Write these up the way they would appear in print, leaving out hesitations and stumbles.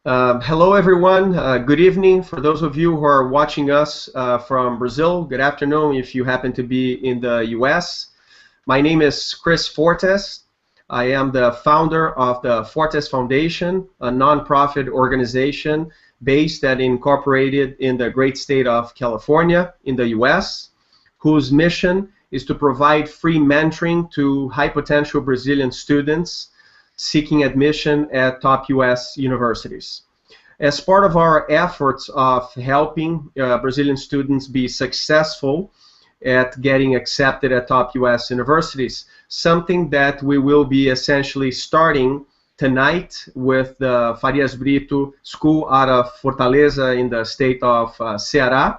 Hello, everyone. Good evening for those of you who are watching us from Brazil. Good afternoon if you happen to be in the US. My name is Chris Fortes. I am the founder of the Fortes Foundation, a nonprofit organization based and incorporated in the great state of California in the US, whose mission is to provide free mentoring to high potential Brazilian students seeking admission at top US universities. As part of our efforts of helping Brazilian students be successful at getting accepted at top US universities, something that we will be essentially starting tonight with the Farias Brito School out of Fortaleza in the state of Ceará,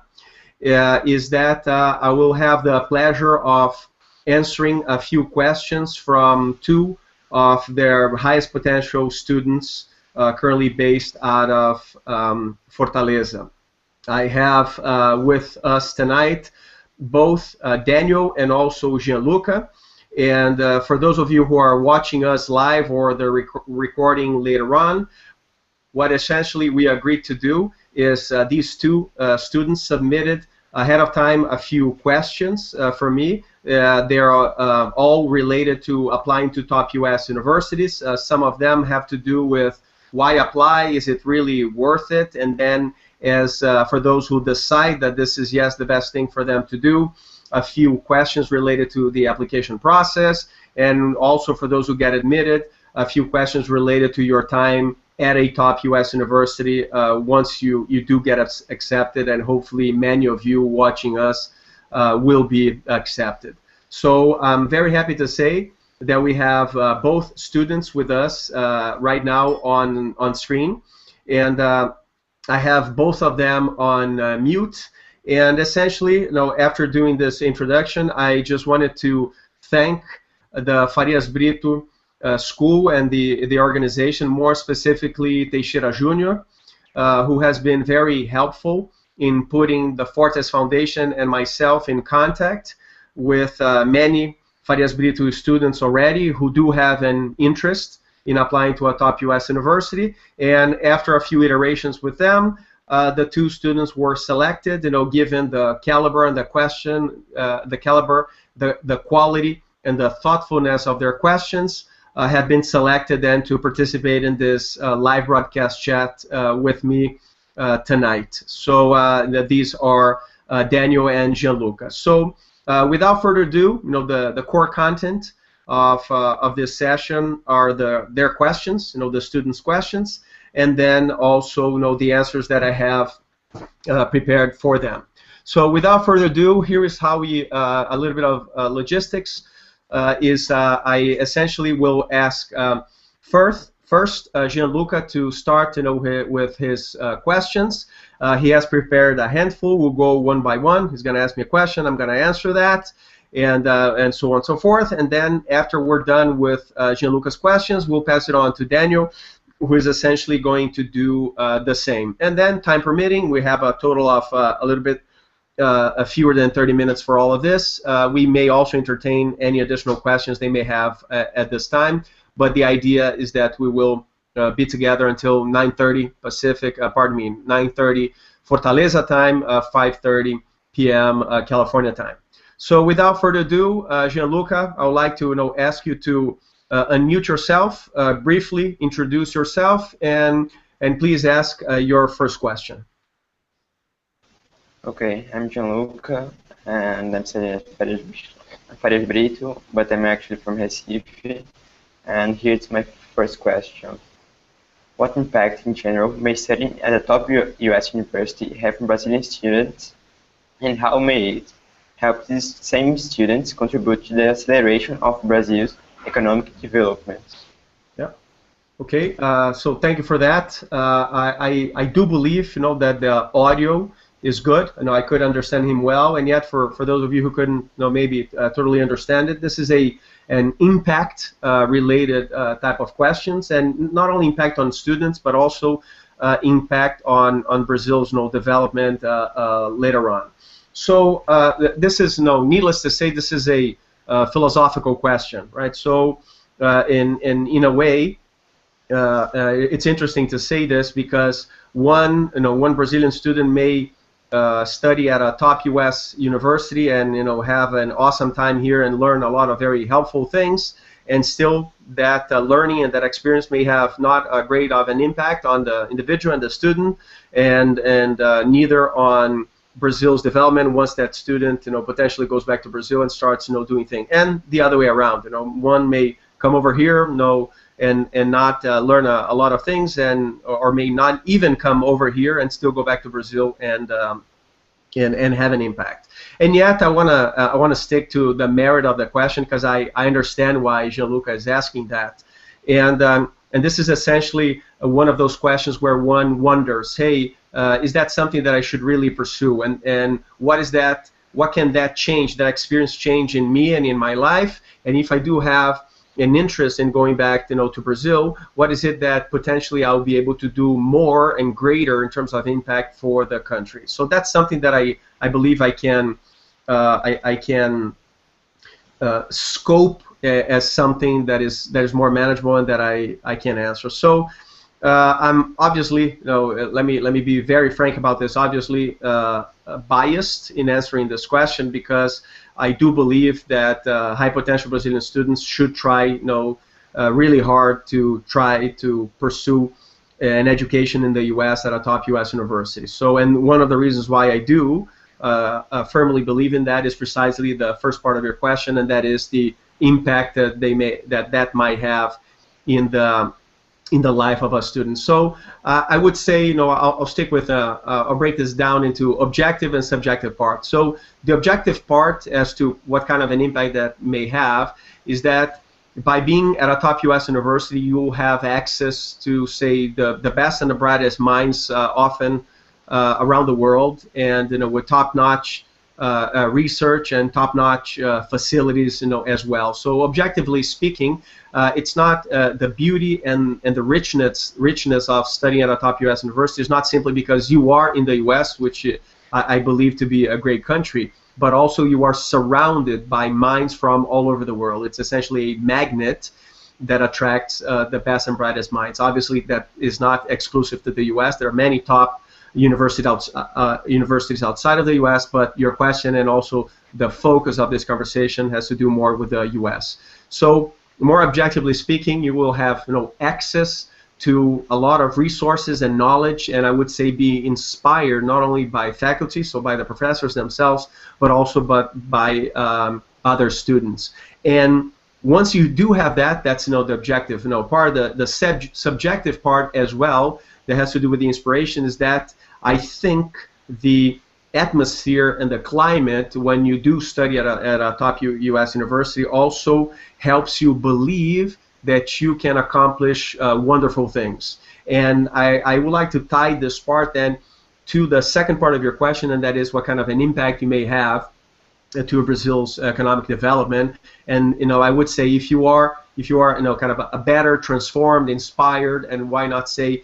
is that I will have the pleasure of answering a few questions from two of their highest potential students currently based out of Fortaleza. I have with us tonight both Daniel and also Gianluca. And for those of you who are watching us live or the recording later on, what essentially we agreed to do is these two students submitted ahead of time a few questions for me. They are all related to applying to top US universities. Some of them have to do with why apply, is it really worth it, and then as for those who decide that this is yes the best thing for them to do, a few questions related to the application process, and also for those who get admitted, a few questions related to your time at a top US university once you do get accepted, and hopefully many of you watching us will be accepted. So I'm very happy to say that we have both students with us right now on screen, and I have both of them on mute. And essentially, after doing this introduction, I just wanted to thank the Farias Brito school and the organization, more specifically Teixeira Jr., who has been very helpful in putting the Fortes Foundation and myself in contact with many Farias Brito students already who do have an interest in applying to a top US university. And after a few iterations with them, the two students were selected, given the caliber and the question, the quality and the thoughtfulness of their questions, have been selected then to participate in this live broadcast chat with me tonight. So these are Daniel and Gianluca. So without further ado, the core content of this session are their questions, the students' questions, and then also the answers that I have prepared for them. So without further ado, here is how we a little bit of logistics. I essentially will ask first Gianluca to start with his questions. He has prepared a handful. We'll go one by one. He's going to ask me a question. I'm going to answer that, and so on and so forth. And then after we're done with Gianluca's questions, we'll pass it on to Daniel, who is essentially going to do the same. And then, time permitting, we have a total of a little bit fewer than 30 minutes for all of this. We may also entertain any additional questions they may have at this time, but the idea is that we will be together until 9:30 Pacific, 9:30 Fortaleza time, 5:30 p.m. California time. So without further ado, Gianluca, I would like to ask you to unmute yourself, briefly introduce yourself, and please ask your first question. Okay, I'm Gianluca, and I'm studying at Farias Brito, but I'm actually from Recife, and here's my first question. What impact, in general, may studying at a top US university have on Brazilian students, and how may it help these same students contribute to the acceleration of Brazil's economic development? Yeah. Okay. So thank you for that. I do believe that the audio is good. I could understand him well, and yet for those of you who couldn't maybe totally understand it, this is an impact related type of questions, and not only impact on students but also impact on Brazil's development later on. So this is needless to say, this is a philosophical question, right? So in a way, it's interesting to say this because one Brazilian student may study at a top U.S. university and have an awesome time here and learn a lot of very helpful things, and still that learning and that experience may have not a great of an impact on the individual and the student, and neither on Brazil's development once that student potentially goes back to Brazil and starts doing things, and the other way around. One may come over here and not learn a lot of things, or may not even come over here and still go back to Brazil and have an impact. And yet I wanna stick to the merit of the question, because I understand why Gianluca is asking that, and this is essentially one of those questions where one wonders, hey, is that something that I should really pursue, and what is that? What can that change, that experience change in me and in my life? And if I do have an interest in going back to Brazil, what is it that potentially I'll be able to do more and greater in terms of impact for the country? So that's something that I believe I can scope as something that is more manageable and that I can answer. So I'm obviously, let me be very frank about this, obviously biased in answering this question, because I do believe that high potential Brazilian students should try really hard to try to pursue an education in the U.S. at a top U.S. university. So, and one of the reasons why I do firmly believe in that is precisely the first part of your question, and that is the impact that that might have in the life of a student. So I would say, I'll stick with, I'll break this down into objective and subjective part. So the objective part as to what kind of an impact that may have is that by being at a top U.S. university, you will have access to, say, the best and the brightest minds often around the world, and with top-notch research and top-notch facilities, as well. So objectively speaking, it's not the beauty and the richness of studying at a top U.S. university is not simply because you are in the U.S., which I believe to be a great country, but also you are surrounded by minds from all over the world. It's essentially a magnet that attracts the best and brightest minds. Obviously, that is not exclusive to the U.S. There are many top universities outside of the U.S., but your question and also the focus of this conversation has to do more with the U.S. So, more objectively speaking, you will have access to a lot of resources and knowledge, and I would say be inspired not only by faculty, so by the professors themselves, but also by other students. And once you do have that, that's the objective. Part of the subjective part as well that has to do with the inspiration is that I think the atmosphere and the climate when you do study at a top U.S. university also helps you believe that you can accomplish wonderful things. And I would like to tie this part then to the second part of your question, and that is what kind of an impact you may have to Brazil's economic development. And I would say if you are kind of a better, transformed, inspired, and why not say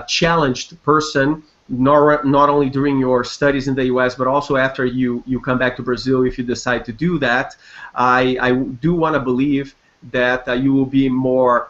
challenged person, not only during your studies in the U.S., but also after you come back to Brazil, if you decide to do that, I do want to believe that you will be more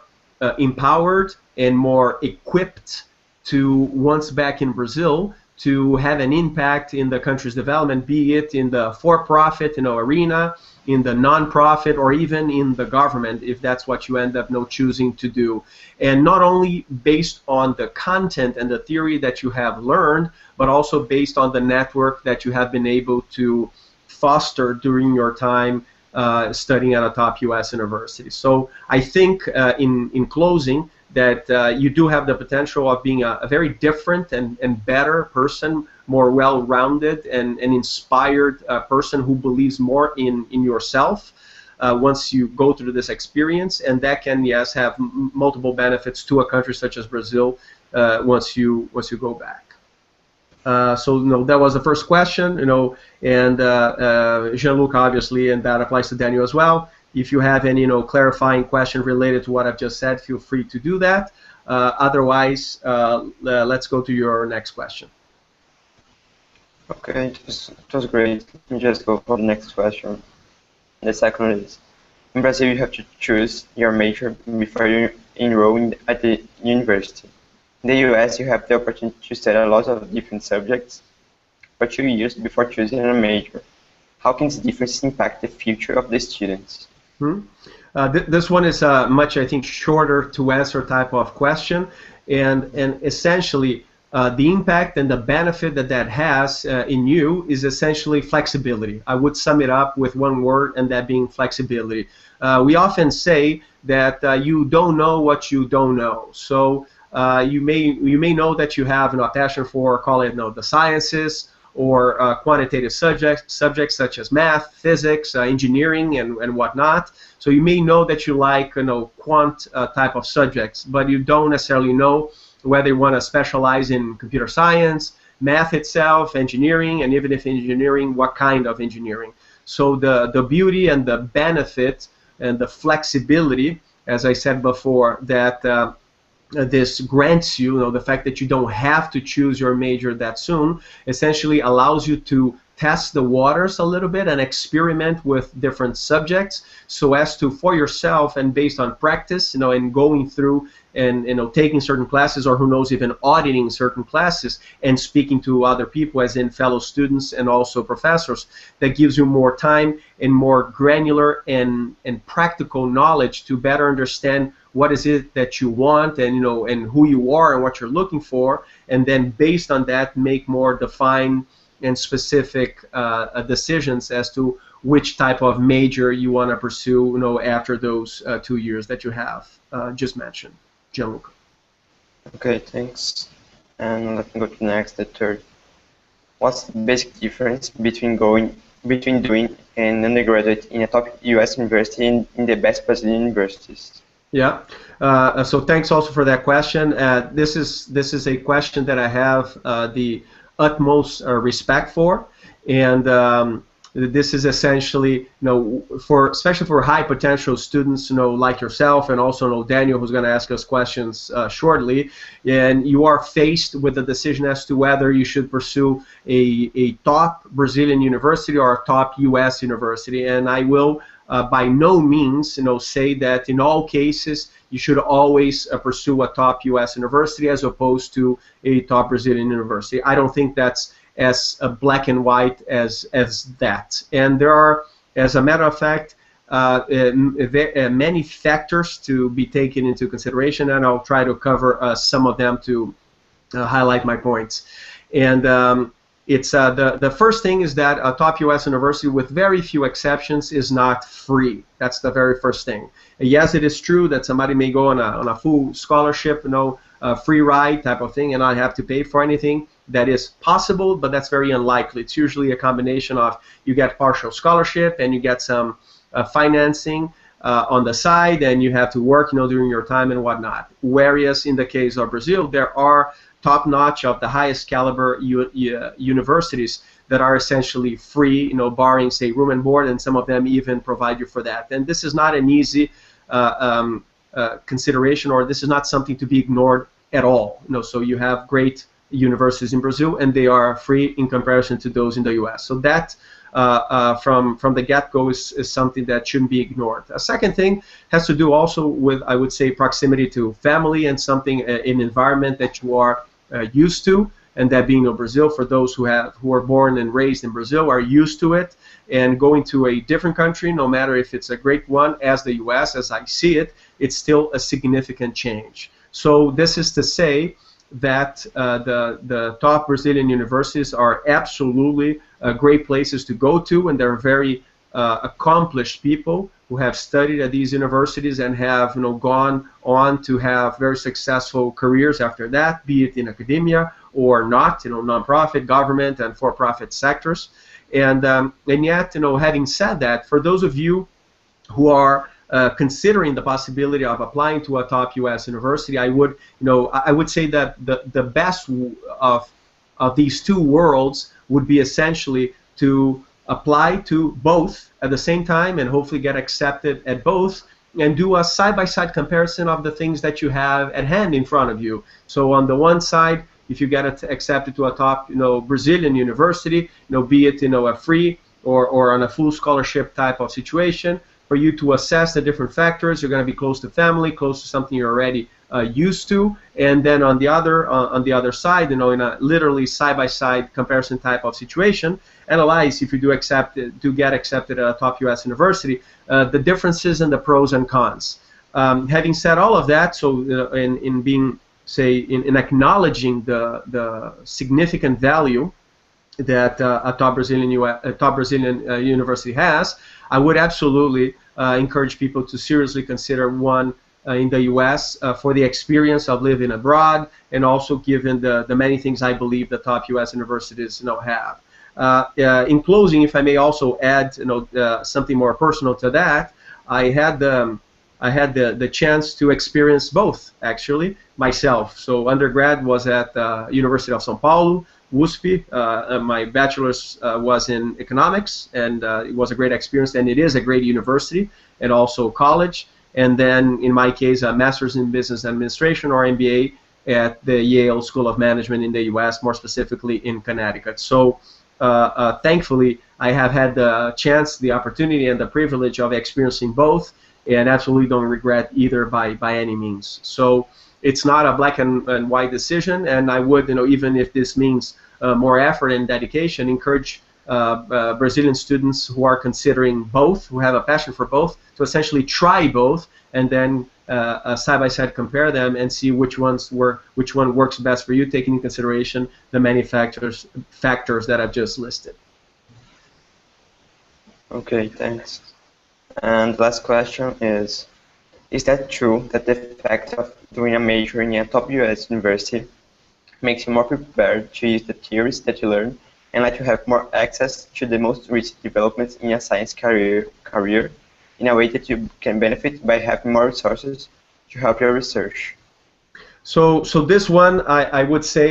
empowered and more equipped to, once back in Brazil, to have an impact in the country's development, be it in the for-profit arena, in the non-profit, or even in the government, if that's what you end up choosing to do. And not only based on the content and the theory that you have learned, but also based on the network that you have been able to foster during your time studying at a top U.S. university. So I think in closing that you do have the potential of being a very different and better person, more well-rounded and inspired person who believes more in yourself once you go through this experience, and that can, yes, have multiple benefits to a country such as Brazil once you go back. So that was the first question, and Jean-Luc obviously, and that applies to Daniel as well. If you have any clarifying question related to what I've just said, feel free to do that. Otherwise, let's go to your next question. Okay, it was great. Let me just go for the next question. The second is, in Brazil you have to choose your major before enroll at the university. In the US, you have the opportunity to study a lot of different subjects for 2 years before choosing a major. How can this difference impact the future of the students? Hmm? This one is much, I think, shorter to answer type of question, and essentially the impact and the benefit that that has in you is essentially flexibility. I would sum it up with one word, and that being flexibility. We often say that you don't know what you don't know. So you may know that you have a passion for, call it, the sciences, or quantitative subjects such as math, physics, engineering, and whatnot. So you may know that you like quant type of subjects, but you don't necessarily know whether you want to specialize in computer science, math itself, engineering, and even if engineering, what kind of engineering. So the beauty and the benefit and the flexibility, as I said before, that this grants you, the fact that you don't have to choose your major that soon, essentially allows you to test the waters a little bit and experiment with different subjects, so as to, for yourself and based on practice, and going through and taking certain classes, or who knows, even auditing certain classes and speaking to other people, as in fellow students and also professors, that gives you more time and more granular and practical knowledge to better understand what is it that you want, and and who you are and what you're looking for, and then based on that make more defined and specific decisions as to which type of major you want to pursue after those 2 years that you have just mentioned. Gianluca. Okay, thanks. And let me go to the next, the third. What's the basic difference between doing an undergraduate in a top US university and in the best Brazilian universities? Yeah. So thanks also for that question. This is a question that I have the utmost respect for, and this is essentially, especially for high potential students, like yourself, and also Daniel, who's going to ask us questions shortly, and you are faced with the decision as to whether you should pursue a top Brazilian university or a top U.S. university, and I will by no means, say that in all cases you should always pursue a top U.S. university as opposed to a top Brazilian university. I don't think that's as black and white as that. And there are, as a matter of fact, many factors to be taken into consideration, and I'll try to cover some of them to highlight my points. And it's the first thing is that a top U.S. university, with very few exceptions, is not free. That's the very first thing. Yes, it is true that somebody may go on a full scholarship, free ride type of thing, and not have to pay for anything. That is possible, but that's very unlikely. It's usually a combination of you get partial scholarship and you get some financing on the side, and you have to work, during your time and whatnot. Whereas in the case of Brazil, there are top-notch of the highest caliber universities that are essentially free, barring, say, room and board, and some of them even provide you for that. And this is not an easy consideration, or this is not something to be ignored at all. So you have great universities in Brazil, and they are free in comparison to those in the U.S. So that, from the get-go, is something that shouldn't be ignored. A second thing has to do also with, I would say, proximity to family, and something, an environment that you are used to, and that being Brazil, for those who are born and raised in Brazil, are used to it, and going to a different country, no matter if it's a great one as the U.S., as I see it, it's still a significant change. So this is to say that the top Brazilian universities are absolutely great places to go to, and they're very accomplished people who have studied at these universities and have gone on to have very successful careers after that, be it in academia or not, nonprofit, government, and for-profit sectors. And yet, having said that, for those of you who are considering the possibility of applying to a top U.S. university, I would say that the best of these two worlds would be essentially to apply to both at the same time and hopefully get accepted at both, and do a side-by-side comparison of the things that you have at hand in front of you. So on the one side, if you get accepted to a top Brazilian university, be it a free or on a full scholarship type of situation, for you to assess the different factors. You're going to be close to family, close to something you're already used to, and then on the other side, in a literally side-by-side comparison type of situation, analyze if you do get accepted at a top U.S. university, the differences and the pros and cons. Having said all of that, so in being, say, in acknowledging the significant value that a top Brazilian university has, I would absolutely encourage people to seriously consider one in the U.S. For the experience of living abroad, and also given the many things I believe the top U.S. universities have. In closing, if I may also add something more personal to that, I had the chance to experience both, actually, myself. So undergrad was at University of São Paulo, USP. My bachelor's was in economics, and it was a great experience, and it is a great university, and also college. And then, in my case, a master's in business administration, or MBA, at the Yale School of Management in the U.S., more specifically in Connecticut. So thankfully, I have had the chance, the opportunity, and the privilege of experiencing both, and absolutely don't regret either by any means. So it's not a black and white decision, and I would, even if this means more effort and dedication, encourage Brazilian students who are considering both, who have a passion for both, to essentially try both, and then side-by-side compare them and see which one works best for you, taking into consideration the many factors that I've just listed. Okay, thanks. And last question is that true that the fact of doing a major in a top US university makes you more prepared to use the theories that you learn and let you have more access to the most recent developments in a science career in a way that you can benefit by having more resources to help your research? So this one, I would say,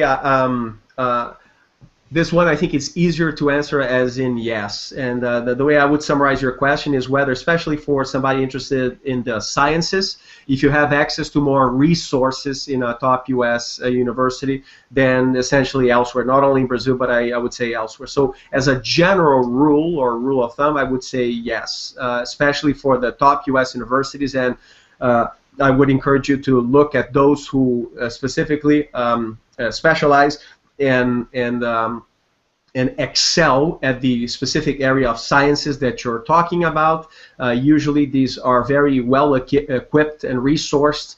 this one I think it's easier to answer as in yes. And the way I would summarize your question is whether, especially for somebody interested in the sciences, if you have access to more resources in a top U.S. University than essentially elsewhere, not only in Brazil, but I would say elsewhere. So as a general rule or rule of thumb, I would say yes, especially for the top U.S. universities. And I would encourage you to look at those who specifically specialize and excel at the specific area of sciences that you're talking about. Usually these are very well equipped and resourced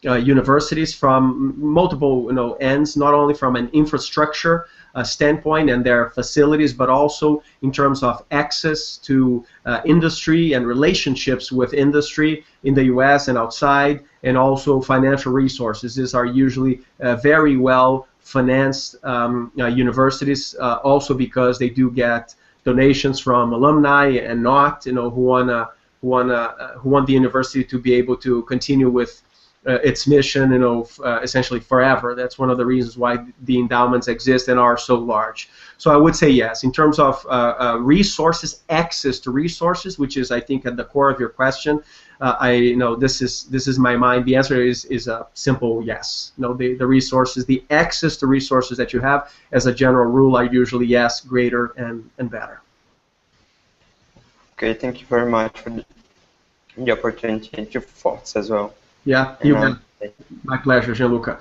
universities from multiple ends, not only from an infrastructure standpoint and their facilities, but also in terms of access to industry and relationships with industry in the U.S. and outside, and also financial resources. These are usually very well financed universities, also because they do get donations from alumni and not, who want the university to be able to continue with its mission, essentially forever. That's one of the reasons why the endowments exist and are so large. So I would say yes. In terms of resources, access to resources, which is, I think, at the core of your question, this is my mind. The answer is a simple yes. The resources, the access to resources that you have, as a general rule, are usually yes, greater and better. Okay, thank you very much for the opportunity and your thoughts as well. Yeah, my pleasure, Gianluca.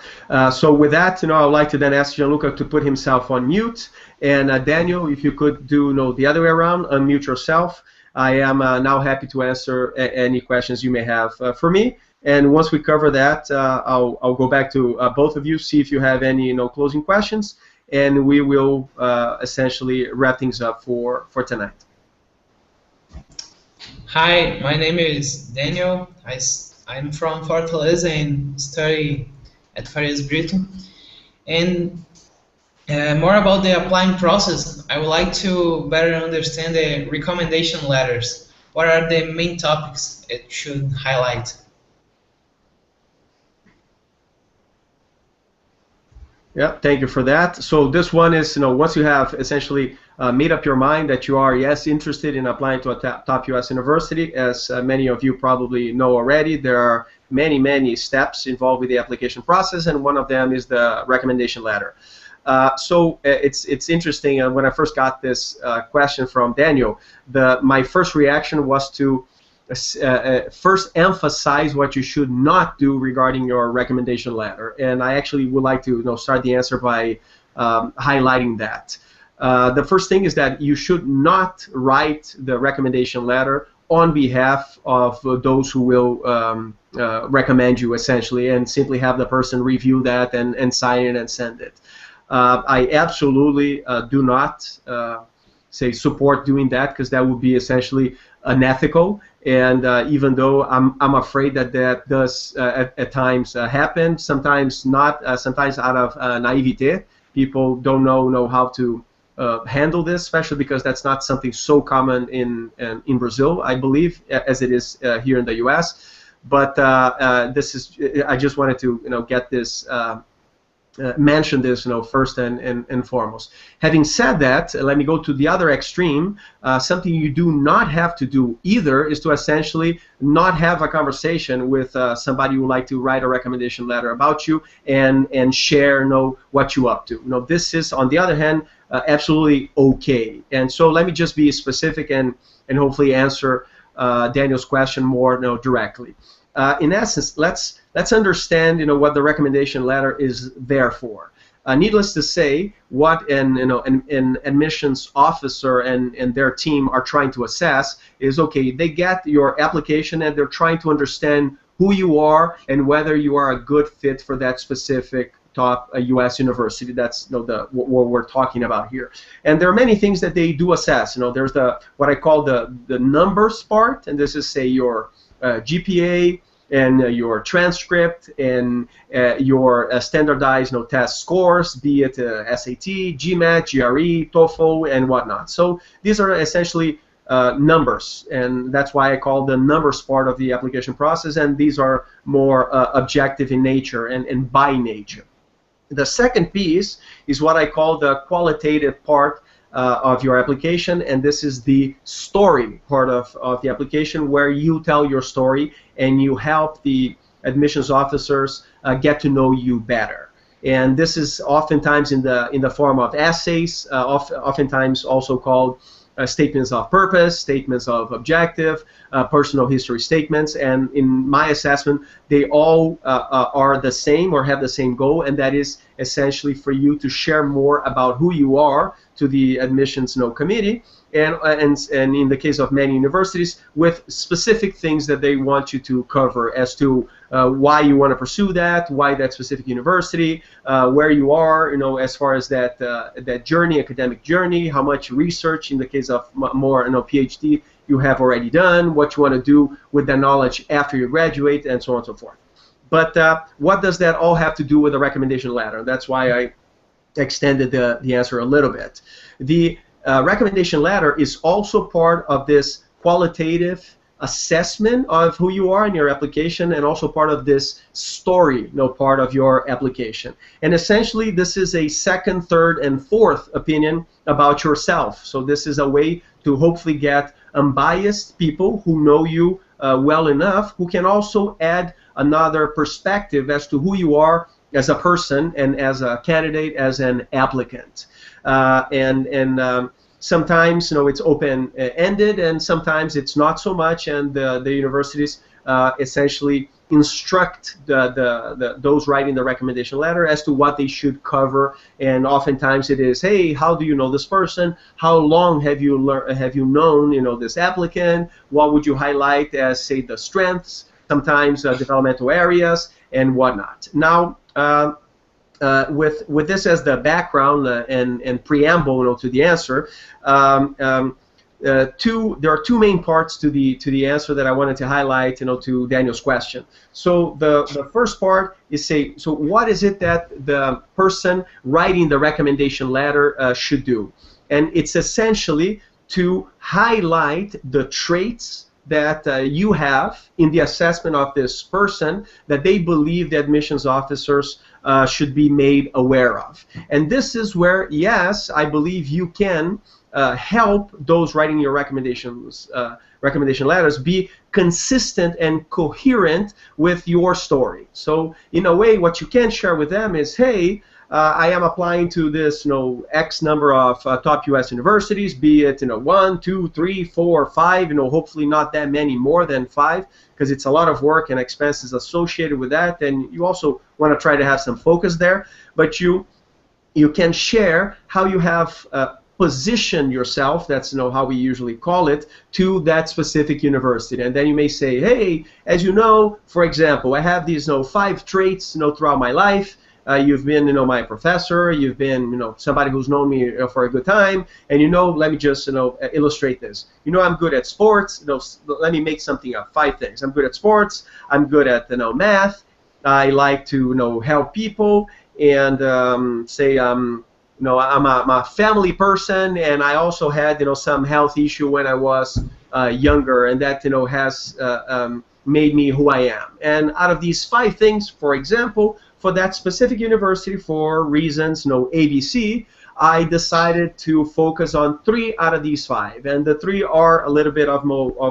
So with that, I would like to then ask Gianluca to put himself on mute, and Daniel, if you could do the other way around, unmute yourself. I am now happy to answer any questions you may have for me. And once we cover that, I'll go back to both of you, see if you have any closing questions, and we will essentially wrap things up for tonight. Hi, my name is Daniel. I'm from Fortaleza and study at Farias Brito. And more about the applying process, I would like to better understand the recommendation letters. What are the main topics it should highlight? Yeah, thank you for that. So this one is, once you have essentially made up your mind that you are, yes, interested in applying to a top U.S. university, as many of you probably know already, there are many steps involved with the application process, and one of them is the recommendation letter. So it's interesting. When I first got this question from Daniel, my first reaction was to first emphasize what you should not do regarding your recommendation letter. And I actually would like to start the answer by highlighting that. The first thing is that you should not write the recommendation letter on behalf of those who will recommend you, essentially, and simply have the person review that and sign it and send it. I absolutely do not say support doing that, because that would be essentially unethical. And even though I'm afraid that that does at times happen, sometimes not, sometimes out of naivete, people don't know how to handle this, especially because that's not something so common in Brazil, I believe, as it is here in the U.S. But this is, I just wanted to get this mention this first and foremost. Having said that, let me go to the other extreme. Something you do not have to do either is to essentially not have a conversation with somebody who would like to write a recommendation letter about you and share what you're up to. This is, on the other hand, absolutely okay. And so let me just be specific and hopefully answer Daniel's question more directly. In essence, let's understand what the recommendation letter is there for. Needless to say, what an admissions officer and their team are trying to assess is, okay, they get your application and they're trying to understand who you are and whether you are a good fit for that specific top U.S. university. That's what we're talking about here. And there are many things that they do assess. There's what I call the numbers part, and this is, say, your GPA and your transcript and your standardized test scores, be it SAT, GMAT, GRE, TOEFL, and whatnot. So these are essentially numbers, and that's why I call the numbers part of the application process, and these are more objective in nature and by nature. The second piece is what I call the qualitative part of your application, and this is the story part of the application, where you tell your story and you help the admissions officers get to know you better. And this is oftentimes in the form of essays, oftentimes also called statements of purpose, statements of objective, personal history statements, and in my assessment, they all are the same or have the same goal, and that is essentially for you to share more about who you are to the admissions committee, and in the case of many universities, with specific things that they want you to cover as to why you want to pursue that, why that specific university, where you are, as far as that journey, academic journey, how much research, in the case of more PhD, you have already done, what you want to do with that knowledge after you graduate, and so on and so forth. But what does that all have to do with a recommendation letter? That's why I extended the answer a little bit. The recommendation letter is also part of this qualitative assessment of who you are in your application, and also part of this story, part of your application. And essentially, this is a second, third, and fourth opinion about yourself. So this is a way to hopefully get unbiased people who know you well enough, who can also add another perspective as to who you are as a person and as a candidate, as an applicant. Sometimes it's open-ended, and sometimes it's not so much, and the universities essentially instruct those writing the recommendation letter as to what they should cover, and oftentimes it is, hey, how do you know this person? How long have you known this applicant? What would you highlight as, say, the strengths? Sometimes developmental areas and whatnot. Now, with this as the background and preamble to the answer, there are two main parts to the answer that I wanted to highlight to Daniel's question. So the first part is, say, so what is it that the person writing the recommendation letter should do? And it's essentially to highlight the traits that you have in the assessment of this person that they believe the admissions officers should be made aware of. And this is where, yes, I believe you can help those writing your recommendation letters be consistent and coherent with your story. So in a way, what you can share with them is, hey, I am applying to this, X number of top U.S. universities, be it, 1, 2, 3, 4, 5, hopefully not that many more than 5, because it's a lot of work and expenses associated with that, and you also want to try to have some focus there. But you can share how you have positioned yourself, that's how we usually call it, to that specific university. And then you may say, hey, as you know, for example, I have these 5 traits throughout my life. You've been, my professor. You've been, somebody who's known me for a good time. And let me just, illustrate this. I'm good at sports. Let me make something up. 5 things. I'm good at sports. I'm good at, math. I like to, help people. And say, I'm a family person, and I also had, some health issue when I was younger, and that, has made me who I am. And out of these 5 things, for example, for that specific university, for reasons, ABC, I decided to focus on 3 out of these 5, and the 3 are a little bit of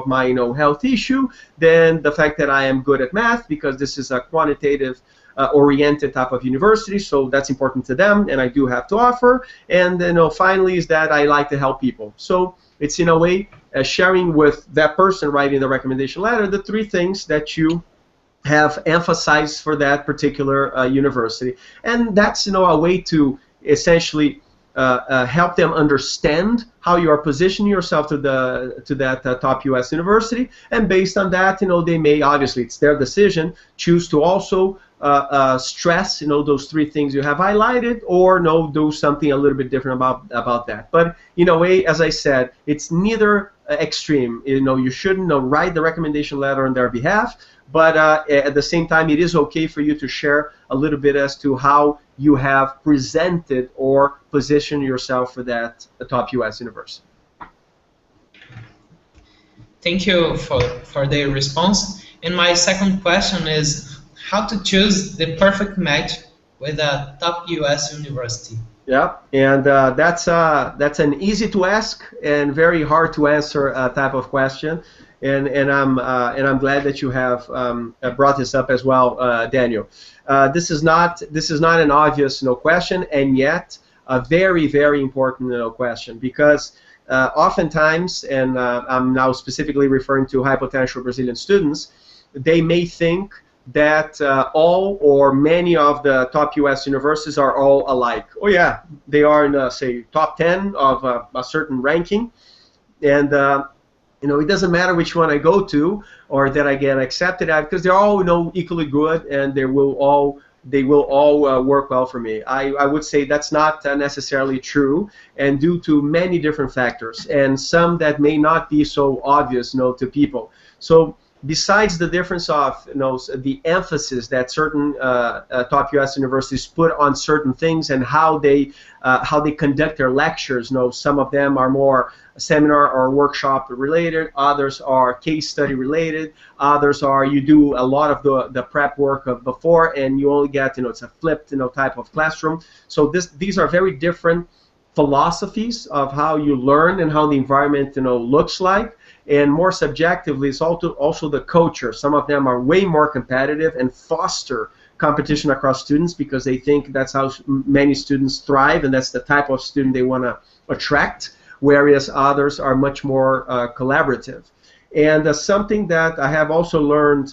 my health issue, then the fact that I am good at math, because this is a quantitative oriented type of university, so that's important to them, and I do have to offer. And then finally is that I like to help people. So it's in a way sharing with that person writing the recommendation letter the 3 things that you have emphasized for that particular university, and that's a way to essentially help them understand how you are positioning yourself to that top U.S. university, and based on that, they may, obviously it's their decision, choose to also stress those 3 things you have highlighted, or do something a little bit different about that. But in a way, as I said, it's neither extreme. You shouldn't write the recommendation letter on their behalf, but at the same time, it is okay for you to share a little bit as to how you have presented or positioned yourself for that top U.S. university. Thank you for their response. And my second question is how to choose the perfect match with a top U.S. university. Yeah, and that's an easy to ask and very hard to answer type of question, and I'm glad that you have brought this up as well, Daniel. This is not an obvious question, and yet a very, very important question, because oftentimes, and I'm now specifically referring to high potential Brazilian students, they may think that all or many of the top U.S. universities are all alike. Oh yeah, they are in say top 10 of a certain ranking, and it doesn't matter which one I go to or that I get accepted at, because they're all equally good, and they will all work well for me. I would say that's not necessarily true, and due to many different factors, and some that may not be so obvious to people. So besides the difference of the emphasis that certain top U.S. universities put on certain things and how they conduct their lectures, some of them are more seminar or workshop related, others are case study related, others are you do a lot of the prep work of before, and you only get it's a flipped type of classroom. So these are very different philosophies of how you learn and how the environment looks like. And more subjectively, it's also the culture. Some of them are way more competitive and foster competition across students because they think that's how many students thrive, and that's the type of student they want to attract, whereas others are much more collaborative. And something that I have also learned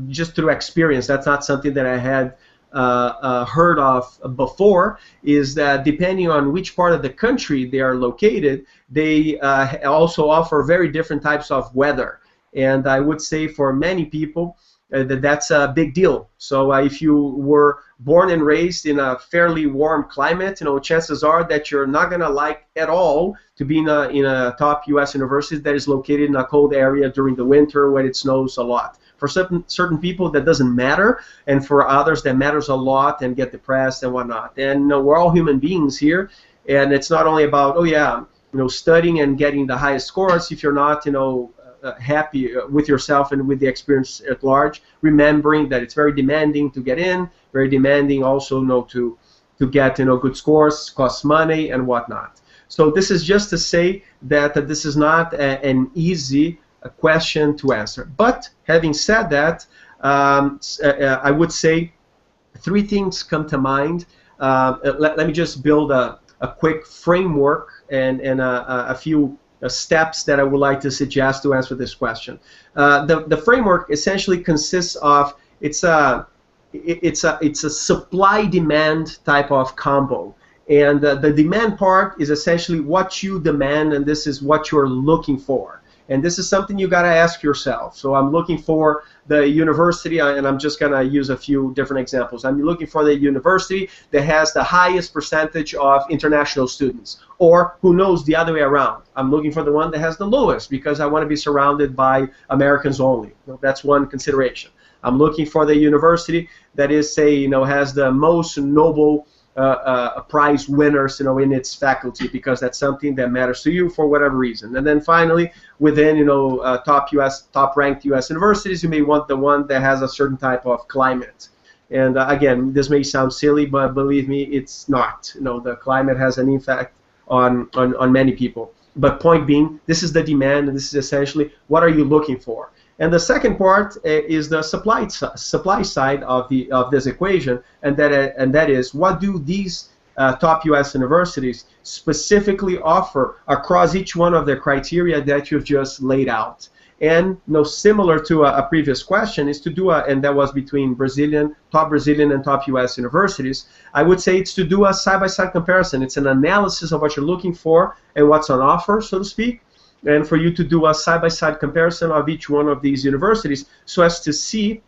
just through experience, that's not something that I had heard of before, is that depending on which part of the country they are located, they also offer very different types of weather. And I would say for many people that's a big deal. So if you were born and raised in a fairly warm climate, chances are that you're not going to like at all to be in a top U.S. university that is located in a cold area during the winter when it snows a lot. For certain people, that doesn't matter, and for others, that matters a lot and get depressed and whatnot. And we're all human beings here, and it's not only about studying and getting the highest scores. If you're not happy with yourself and with the experience at large, remembering that it's very demanding to get in, very demanding also to get good scores, costs money and whatnot. So this is just to say that this is not an easy question to answer. But having said that, I would say three things come to mind. Let me just build a quick framework and a few steps that I would like to suggest to answer this question. The framework essentially consists of it's a supply-demand type of combo. And the demand part is essentially what you demand, and this is what you're looking for. And this is something you got to ask yourself. So I'm looking for the university, and I'm just going to use a few different examples. I'm looking for the university that has the highest percentage of international students. Or, who knows, the other way around. I'm looking for the one that has the lowest because I want to be surrounded by Americans only. That's one consideration. I'm looking for the university that is, say, has the most Nobel prize winners, in its faculty, because that's something that matters to you for whatever reason. And then finally, within, top ranked U.S. universities, you may want the one that has a certain type of climate. And again, this may sound silly, but believe me, it's not. The climate has an impact on many people. But point being, this is the demand, and this is essentially what are you looking for. And the second part is the supply side of this equation, and that is what do these top U.S. universities specifically offer across each one of the criteria that you've just laid out. And similar to a previous question is to do and that was between top Brazilian and top U.S. universities. I would say it's to do a side-by-side comparison. It's an analysis of what you're looking for and what's on offer, so to speak. And for you to do a side-by-side comparison of each one of these universities so as to see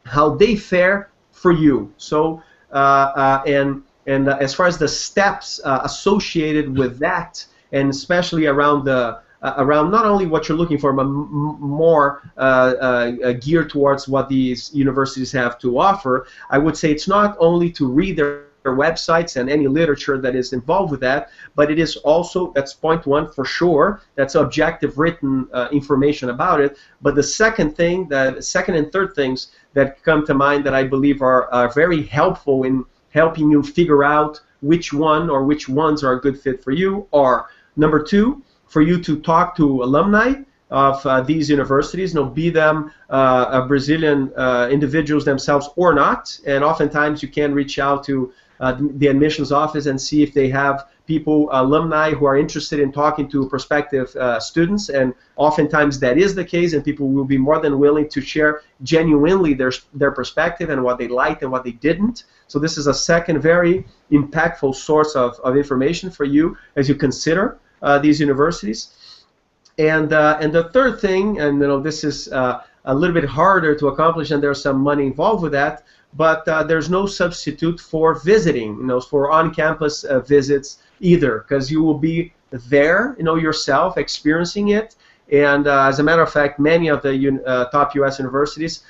how they fare for you. So, as far as the steps associated with that, and especially around around not only what you're looking for, but more geared towards what these universities have to offer, I would say it's not only to read their websites and any literature that is involved with that, but it is also, that's point one for sure, that's objective written information about it. But the second and third things that come to mind that I believe are very helpful in helping you figure out which one or which ones are a good fit for you are, number two, for you to talk to alumni of these universities, be them Brazilian individuals themselves or not, and oftentimes you can reach out to the admissions office and see if they have people, alumni, who are interested in talking to prospective students, and oftentimes that is the case, and people will be more than willing to share genuinely their perspective and what they liked and what they didn't. So this is a second very impactful source of information for you as you consider these universities. And the third thing, and this is a little bit harder to accomplish, and there's some money involved with that, but there's no substitute for visiting, for on-campus visits either, because you will be there, yourself, experiencing it. And as a matter of fact, many of the top U.S. universities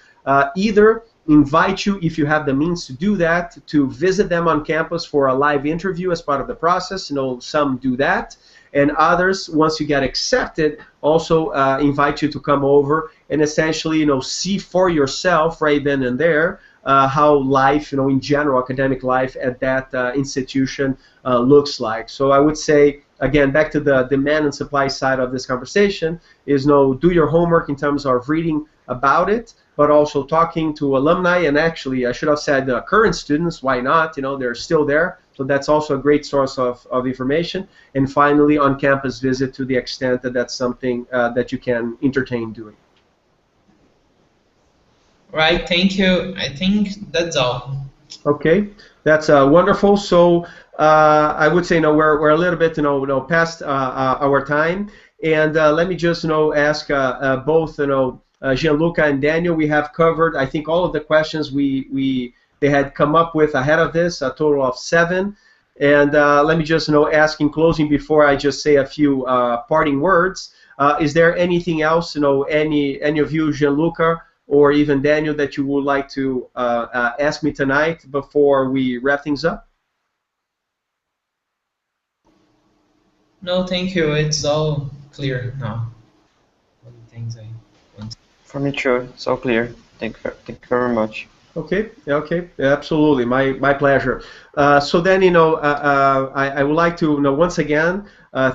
either invite you, if you have the means to do that, to visit them on campus for a live interview as part of the process. Some do that. And others, once you get accepted, also invite you to come over and essentially, see for yourself right then and there how life, in general, academic life at that institution looks like. So I would say, again, back to the demand and supply side of this conversation, is do your homework in terms of reading about it, but also talking to alumni, and actually, I should have said current students. Why not? They're still there. So that's also a great source of information. And finally, on-campus visit to the extent that that's something that you can entertain doing. Right, thank you. I think that's all. Okay, that's wonderful. So I would say we're a little bit past our time, and let me just ask both Gianluca and Daniel. We have covered, I think, all of the questions they had come up with ahead of this, a total of 7. And let me just ask in closing, before I just say a few parting words, is there anything else, any of you, Gianluca or even Daniel, that you would like to ask me tonight before we wrap things up? No, thank you. It's all clear now. All the things I want. For me too, it's all clear. Thank you very much. Okay, absolutely, my pleasure. So then, I would like to, once again,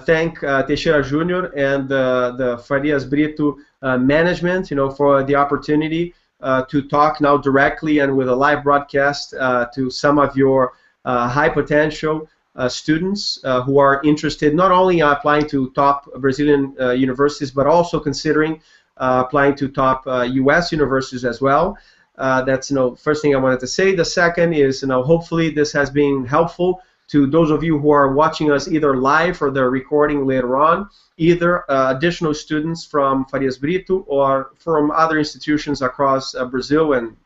thank Teixeira Jr. and the Farias Brito management, for the opportunity to talk now directly and with a live broadcast to some of your high potential students who are interested not only in applying to top Brazilian universities, but also considering applying to top U.S. universities as well. That's first thing I wanted to say. The second is hopefully this has been helpful to those of you who are watching us either live or the recording later on, either additional students from Farias Brito or from other institutions across Brazil and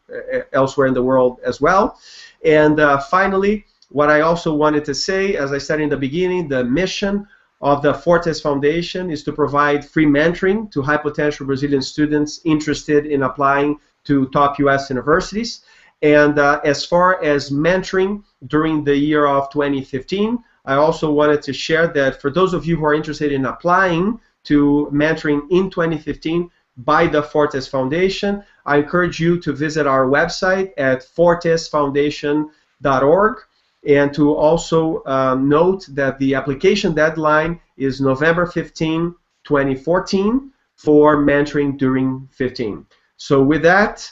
elsewhere in the world as well. And finally, what I also wanted to say, as I said in the beginning, the mission of the Fortes Foundation is to provide free mentoring to high potential Brazilian students interested in applying to top U.S. universities. And as far as mentoring during the year of 2015, I also wanted to share that for those of you who are interested in applying to mentoring in 2015 by the Fortes Foundation, I encourage you to visit our website at fortesfoundation.org and to also note that the application deadline is November 15, 2014 for mentoring during 15. So with that,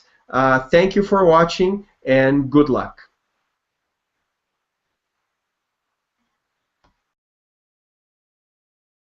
thank you for watching and good luck.